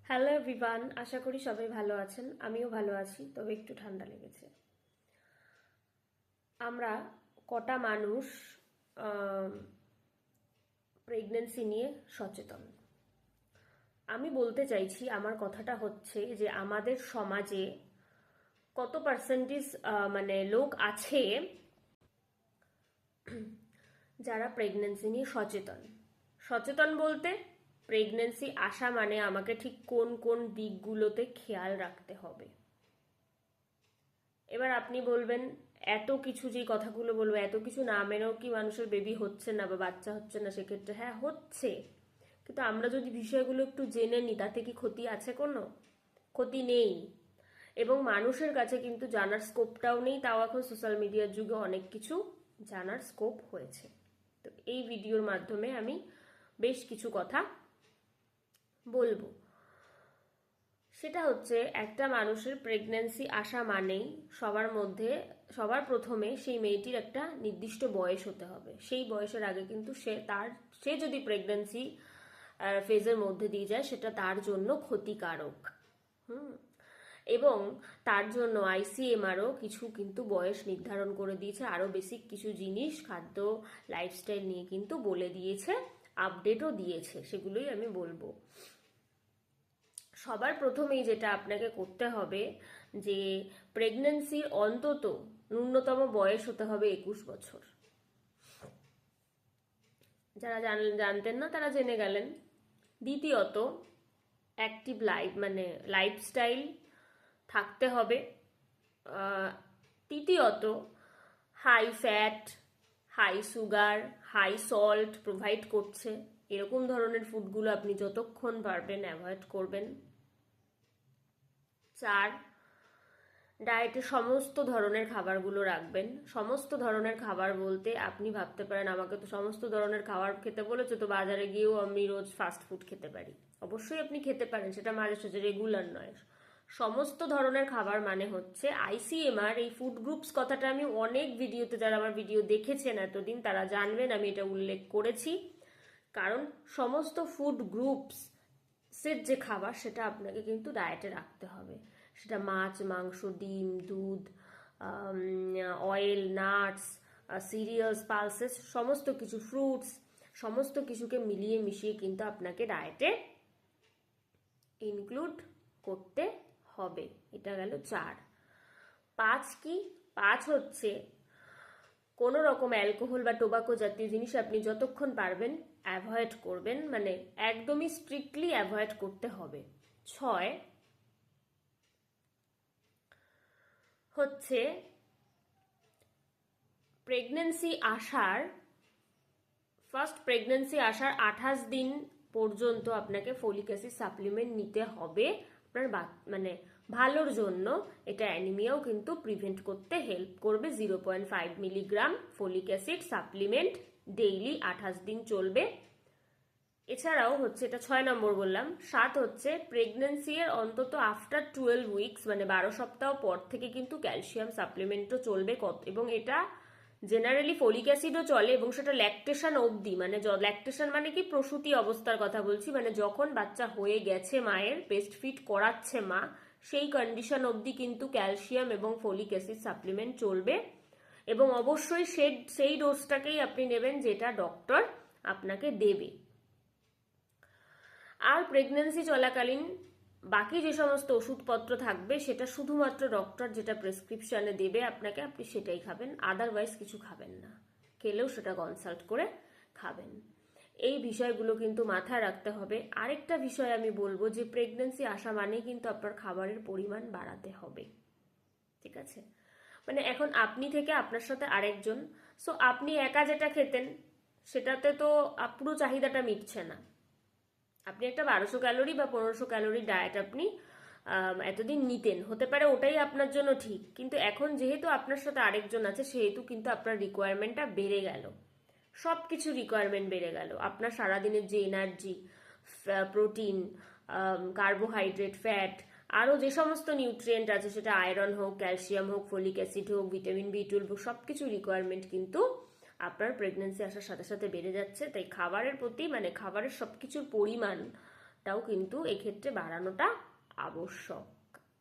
Hello everyone, আশা করি সবাই ভালো আছেন। আমিও ভালো আছি, তবে একটু ঠান্ডা লেগেছে। আমরা কটা মানুষ প্রেগনেন্সি নিয়ে সচেতন? আমি বলতে চাইছি, আমার কথাটা হচ্ছে যে আমাদের সমাজে কত পার্সেন্টেজ মানে লোক আছে যারা প্রেগনেন্সি নিয়ে সচেতন। সচেতন বলতে প্রেগনেন্সি আসা মানে আমাকে ঠিক কোন কোন দিকগুলোতে খেয়াল রাখতে হবে। এবার আপনি বলবেন, এত কিছু যে কথাগুলো বলবো, এত কিছু না মেনেও কি মানুষের বেবি হচ্ছে না বা বাচ্চা হচ্ছে না? সেক্ষেত্রে হ্যাঁ, হচ্ছে, কিন্তু আমরা যদি বিষয়গুলো একটু জেনে নিই, তাতে কি ক্ষতি আছে? কোনো ক্ষতি নেই। এবং মানুষের কাছে কিন্তু জানার স্কোপটাও নেই, তাও এখন সোশ্যাল মিডিয়ার যুগে অনেক কিছু জানার স্কোপ হয়েছে। তো এই ভিডিওর মাধ্যমে আমি বেশ কিছু কথা বলবো। সেটা হচ্ছে, একটা মানুষের প্রেগন্যান্সি আসা মানেই সবার প্রথমে সেই মেয়েটির একটা নির্দিষ্ট বয়স হতে হবে। সেই বয়সের আগে কিন্তু সে যদি প্রেগন্যান্সি ফেজের মধ্যে দিয়ে যায়, সেটা তার জন্য ক্ষতিকারক। হুম। এবং তার জন্য আইসিএমআরও কিছু কিন্তু বয়স নির্ধারণ করে দিয়েছে, আরও বেসিক কিছু জিনিস খাদ্য লাইফস্টাইল নিয়ে কিন্তু বলে দিয়েছে, আপডেটও দিয়েছে, সেগুলোই আমি বলবো। সবার প্রথমেই যেটা আপনাকে করতে হবে, যে প্রেগন্যান্সির অন্তত ন্যূনতম বয়স হতে হবে 21 বছর। যারা জানতেন না তারা জেনে গেলেন। দ্বিতীয়ত, অ্যাক্টিভ লাইফ মানে লাইফস্টাইল থাকতে হবে। তৃতীয়ত, high fat, high sugar, high salt provide করছে এরকম ধরনের ফুডগুলো আপনি যতক্ষণ পারবেন অ্যাভয়েড করবেন। 4, ডায়েটে সমস্ত ধরনের খাবারগুলো রাখবেন। সমস্ত ধরনের খাবার বলতে আপনি ভাবতে পারেন, আমাকে তো সমস্ত ধরনের খাবার খেতে বলেছে, তো বাজারে গিয়েও আমি রোজ ফাস্ট ফুড খেতে পারি। অবশ্যই আপনি খেতে পারেন, সেটা মাঝে সাঝে, রেগুলার নয়। সমস্ত ধরনের খাবার মানে হচ্ছে আইসিএমআর এই ফুড গ্রুপস কথাটা আমি অনেক ভিডিওতে, যারা আমার ভিডিও দেখেছেন এতদিন তারা জানবেন আমি এটা উল্লেখ করেছি। কারণ সমস্ত ফুড গ্রুপস এর যে খাবার, সেটা আপনাকে কিন্তু ডায়েটে রাখতে হবে। সেটা মাছ, মাংস, ডিম, দুধ, অয়েল, নাটস, সিরিয়ালস, পালসেস, সমস্ত কিছু, ফ্রুটস, সমস্ত কিছুকে মিলিয়ে মিশিয়ে কিন্তু আপনাকে ডায়েটে ইনক্লুড করতে হবে। এটা গেল 4। 5 কি? 5 হচ্ছে, কোনো রকম অ্যালকোহল বা টোবাকো জাতীয় জিনিস আপনি যতক্ষণ পারবেন অ্যাভয়েড করবেন, মানে একদমই স্ট্রিক্টলি অ্যাভয়েড করতে হবে। 6 হচ্ছে, প্রেগনেন্সি আসার 28 দিন পর্যন্ত আপনাকে ফলিক অ্যাসিড সাপ্লিমেন্ট নিতে হবে আপনার মানে ভালোর জন্য। এটা অ্যানিমিয়াও কিন্তু প্রিভেন্ট করতে হেল্প করবে। 0.5 milligram folic acid supplement daily 28 দিন চলবে। এছাড়াও হচ্ছে, এটা 6 নম্বর বললাম। 7 হচ্ছে, প্রেগনেন্সি এর অন্তত আফটার 12 উইকস মানে 12 সপ্তাহ পর থেকে কিন্তু ক্যালসিয়াম সাপ্লিমেন্টও চলবে। এবং এটা জেনারেলি ফলিক অ্যাসিডও চলে, এবং সেটা ল্যাকটেশন অবধি, মানে ল্যাকটেশন মানে কি, প্রসূতি অবস্থার কথা বলছি, মানে যখন বাচ্চা হয়ে গেছে মায়ের, ব্রেস্ট ফিড করাচ্ছে মা, সেই কন্ডিশন অবধি কিন্তু ক্যালসিয়াম এবং ফলিক অ্যাসিড সাপ্লিমেন্ট চলবে। এবং অবশ্যই সেই ডোজটাকেই আপনি নেবেন যেটা ডক্টর আপনাকে দেবে। আর প্রেগনেন্সি চলাকালীন বাকি যে সমস্ত ওষুধপত্র থাকবে, সেটা শুধুমাত্র ডক্টর যেটা প্রেসক্রিপশনে দেবে আপনাকে, আপনি সেটাই খাবেন, আদারওয়াইজ কিছু খাবেন না। খেলেও সেটা কনসাল্ট করে খাবেন। এই বিষয়গুলো কিন্তু মাথায় রাখতে হবে। আরেকটা বিষয় আমি বলবো, যে প্রেগনেন্সি আসা মানে কিন্তু আপনার খাবারের পরিমাণ বাড়াতে হবে। ঠিক আছে? মানে এখন আপনি থেকে আপনার সাথে আরেকজন, সো আপনি একা যেটা খেতেন সেটাতে তো পুরো চাহিদাটা মিটছে না। আপনি একটা 1200 ক্যালোরি বা 1500 ক্যালোরি ডায়েট আপনি এতদিন নিতেন, হতে পারে ওটাই আপনার জন্য ঠিক, কিন্তু এখন যেহেতু আপনার সাথে আরেকজন আছে, সেহেতু কিন্তু আপনার রিকোয়ারমেন্টটা বেড়ে গেল। সব কিছু রিকোয়ারমেন্ট বেড়ে গেল। আপনার সারাদিনের যে এনার্জি, প্রোটিন, কার্বোহাইড্রেট, ফ্যাট, আরও যে সমস্ত নিউট্রিয়েন্ট আছে, সেটা আয়রন হোক, ক্যালসিয়াম হোক, ফলিক অ্যাসিড হোক, ভিটামিন B12 হোক, সব কিছু রিকোয়ারমেন্ট কিন্তু আপনার প্রেগনেন্সি আসার সাথে সাথে বেড়ে যাচ্ছে। তাই খাবারের প্রতি, মানে খাবারের সবকিছুর পরিমাণ কিন্তু এক্ষেত্রে বাড়ানোটা আবশ্যক।